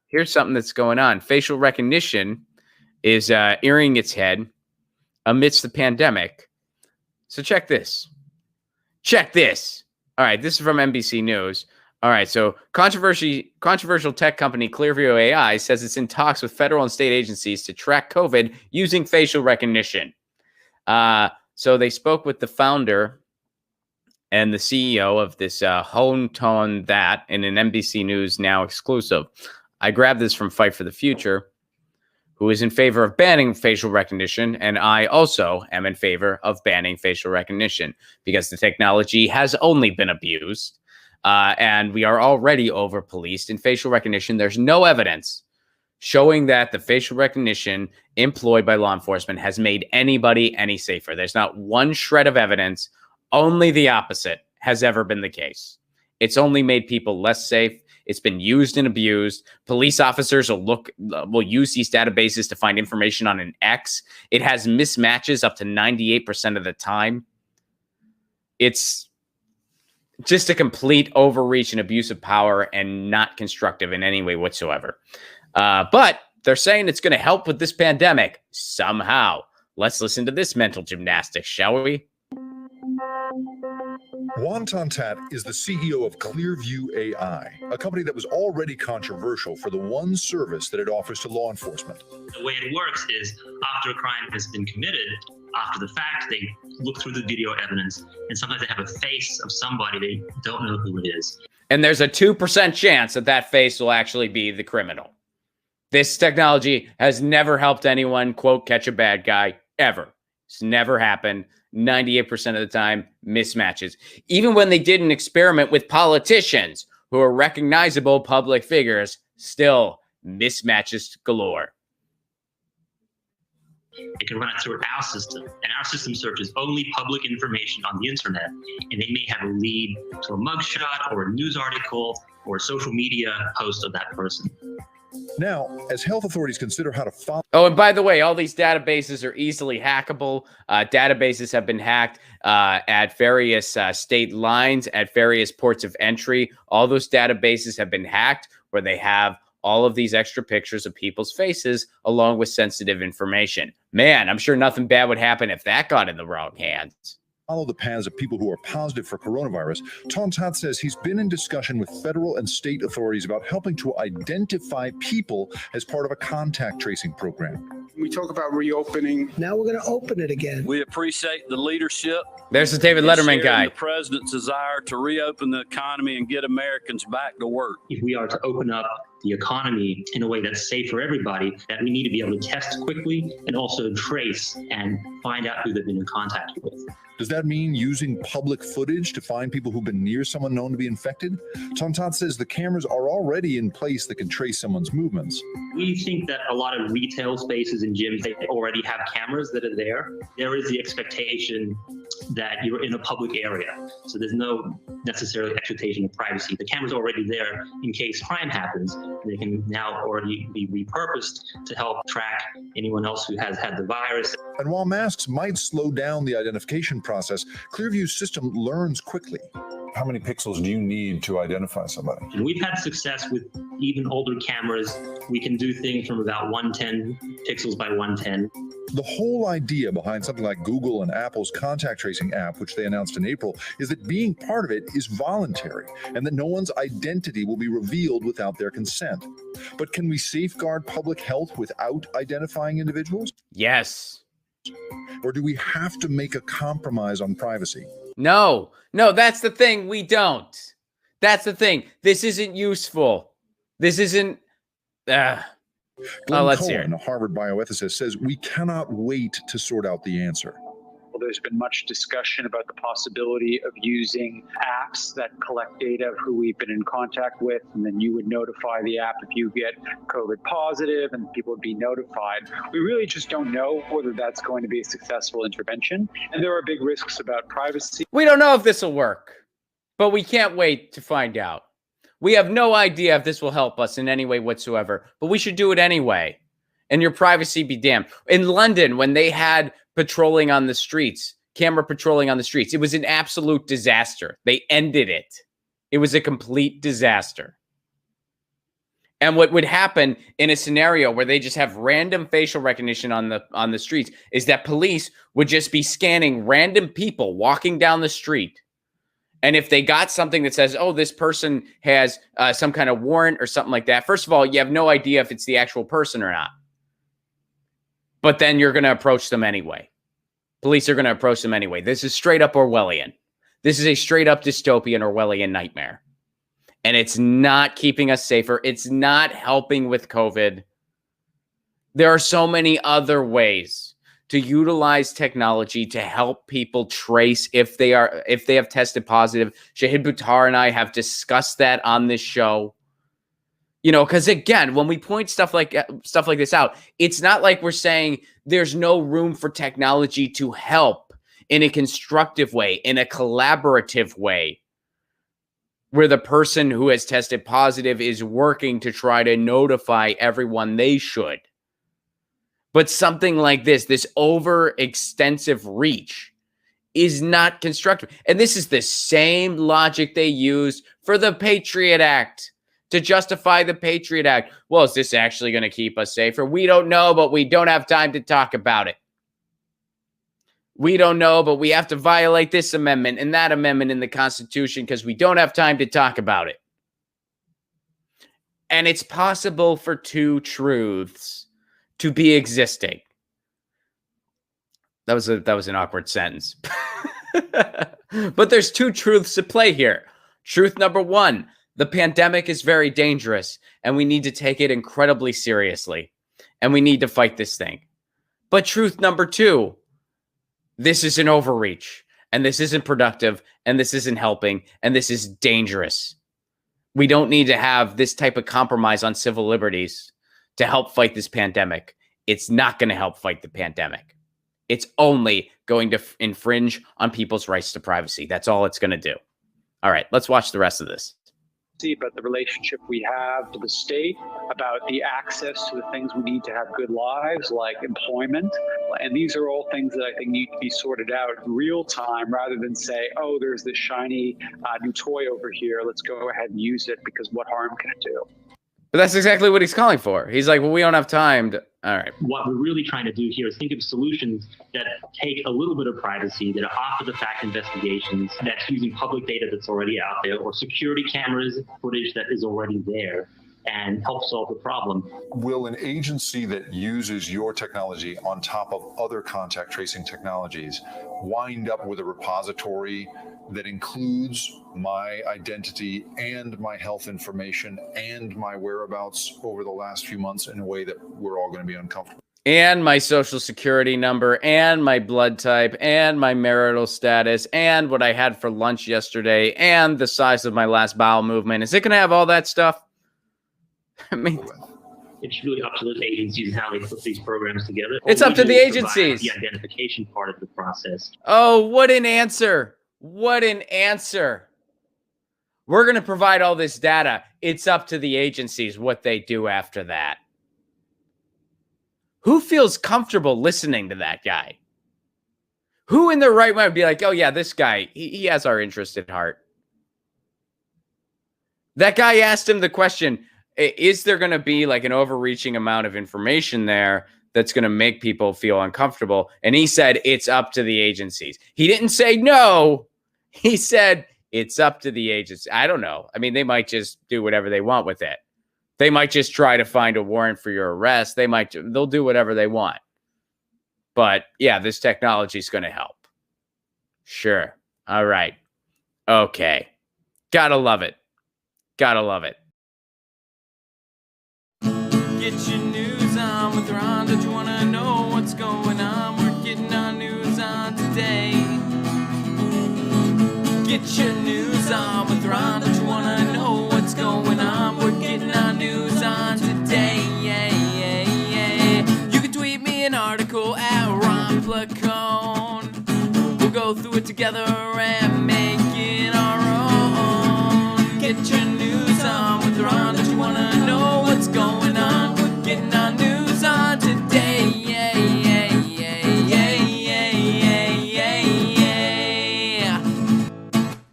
here's something that's going on. Facial recognition is earing its head amidst the pandemic. So check this. Check this. All right, this is from NBC News. All right, so controversial tech company Clearview AI says it's in talks with federal and state agencies to track COVID using facial recognition. So they spoke with the founder and the CEO of this Hone That in an NBC News Now exclusive. I grabbed this from Fight for the Future, who is in favor of banning facial recognition, and I also am in favor of banning facial recognition because the technology has only been abused. And we are already over-policed in facial recognition. There's no evidence showing that the facial recognition employed by law enforcement has made anybody any safer. There's not one shred of evidence. Only the opposite has ever been the case. It's only made people less safe. It's been used and abused. Police officers will use these databases to find information on an ex. It has mismatches up to 98% of the time. It's just a complete overreach and abuse of power and not constructive in any way whatsoever. But they're saying it's going to help with this pandemic somehow. Let's listen to this mental gymnastics, shall we? Wonton Tat is the CEO of Clearview AI, a company that was already controversial for the one service that it offers to law enforcement. The way it works is after a crime has been committed, after the fact, they look through the video evidence, and sometimes they have a face of somebody they don't know who it is. And there's a 2% chance that that face will actually be the criminal. This technology has never helped anyone, quote, catch a bad guy, ever. It's never happened. 98% of the time, mismatches. Even when they did an experiment with politicians who are recognizable public figures, still mismatches galore. They can run it through our system, and our system searches only public information on the internet, and they may have a lead to a mugshot or a news article or a social media post of that person. Now, as health authorities consider how to follow... Oh, and by the way, all these databases are easily hackable. Databases have been hacked at various state lines, at various ports of entry. All those databases have been hacked where they have all of these extra pictures of people's faces along with sensitive information. Man, I'm sure nothing bad would happen if that got in the wrong hands. Follow the paths of people who are positive for coronavirus. Tontat says he's been in discussion with federal and state authorities about helping to identify people as part of a contact tracing program. We talk about reopening. Now we're going to open it again. We appreciate the leadership. There's the David Letterman guy. The president's desire to reopen the economy and get Americans back to work. If we are to open up the economy in a way that's safe for everybody, that we need to be able to test quickly and also trace and find out who they've been in contact with. Does that mean using public footage to find people who've been near someone known to be infected? Tontat says the cameras are already in place that can trace someone's movements. We think that a lot of retail spaces and gyms, they already have cameras that are there. There is the expectation that you're in a public area. So there's no necessarily expectation of privacy. The camera's already there in case crime happens. They can now already be repurposed to help track anyone else who has had the virus. And while masks might slow down the identification process, Clearview's system learns quickly. How many pixels do you need to identify somebody? And we've had success with even older cameras. We can do things from about 110 pixels by 110. The whole idea behind something like Google and Apple's contact tracing app, which they announced in April, is that being part of it is voluntary and that no one's identity will be revealed without their consent. But can we safeguard public health without identifying individuals? Yes. Or do we have to make a compromise on privacy? No, that's the thing. We don't. That's the thing. This isn't useful. This isn't. Let's hear it. A Harvard bioethicist, says we cannot wait to sort out the answer. Well, there's been much discussion about the possibility of using apps that collect data of who we've been in contact with, and then you would notify the app if you get COVID positive, and people would be notified. We really just don't know whether that's going to be a successful intervention, and there are big risks about privacy. We don't know if this will work, but we can't wait to find out. We have no idea if this will help us in any way whatsoever, but we should do it anyway. And your privacy be damned. In London, when they had patrolling on the streets, camera patrolling on the streets, it was an absolute disaster. They ended it. It was a complete disaster. And what would happen in a scenario where they just have random facial recognition on the streets is that police would just be scanning random people walking down the street. And if they got something that says, oh, this person has some kind of warrant or something like that, first of all, you have no idea if it's the actual person or not. But then you're going to approach them anyway. Police are going to approach them anyway. This is straight up Orwellian. This is a straight up dystopian Orwellian nightmare. And it's not keeping us safer. It's not helping with COVID. There are so many other ways to utilize technology to help people trace if they have tested positive. Shahid Buttar and I have discussed that on this show. You know, because again, when we point stuff like this out, it's not like we're saying there's no room for technology to help in a constructive way, in a collaborative way, where the person who has tested positive is working to try to notify everyone they should. But something like this overextensive reach is not constructive. And this is the same logic they used for the Patriot Act to justify the Patriot Act. Well, is this actually going to keep us safer? We don't know, but we don't have time to talk about it. We don't know, but we have to violate this amendment and that amendment in the Constitution because we don't have time to talk about it. And it's possible for two truths to be existing. That was an awkward sentence. But there's two truths at play here. Truth number one, the pandemic is very dangerous, and we need to take it incredibly seriously, and we need to fight this thing. But truth number two, this is an overreach, and this isn't productive, and this isn't helping, and this is dangerous. We don't need to have this type of compromise on civil liberties to help fight this pandemic. It's not going to help fight the pandemic. It's only going to infringe on people's rights to privacy. That's all it's going to do. All right, let's watch the rest of this. About the relationship we have to the state, about the access to the things we need to have good lives, like employment. And these are all things that I think need to be sorted out real time rather than say, oh, there's this shiny new toy over here. Let's go ahead and use it because what harm can it do? But that's exactly what he's calling for. He's like, well, we don't have time to... All right. What we're really trying to do here is think of solutions that take a little bit of privacy, that are after-the-fact investigations, that's using public data that's already out there, or security cameras footage that is already there, and help solve the problem. Will an agency that uses your technology on top of other contact tracing technologies wind up with a repository that includes my identity and my health information and my whereabouts over the last few months in a way that we're all going to be uncomfortable? And my social security number and my blood type and my marital status and what I had for lunch yesterday and the size of my last bowel movement. Is it going to have all that stuff? I mean, it's really up to those agencies how they put these programs together. It's up to the agencies. The identification part of the process. Oh, what an answer. What an answer. We're going to provide all this data. It's up to the agencies what they do after that. Who feels comfortable listening to that guy? Who in their right mind would be like, oh yeah, this guy, he has our interest at heart. That guy asked him the question, is there going to be like an overreaching amount of information there that's going to make people feel uncomfortable? And he said, it's up to the agencies. He didn't say no. He said, it's up to the agency. I don't know. I mean, they might just do whatever they want with it. They might just try to find a warrant for your arrest. They'll do whatever they want. But yeah, this technology is going to help. Sure. All right. Okay. Gotta love it. Gotta love it. Get your news on with Ron. Don't you want to know what's going on? We're getting our news on today. Get your news on with Ron. Don't you want to know what's going on? We're getting our news on today. Yeah, yeah, yeah. You can tweet me an article at Ron Placone. We'll go through it together and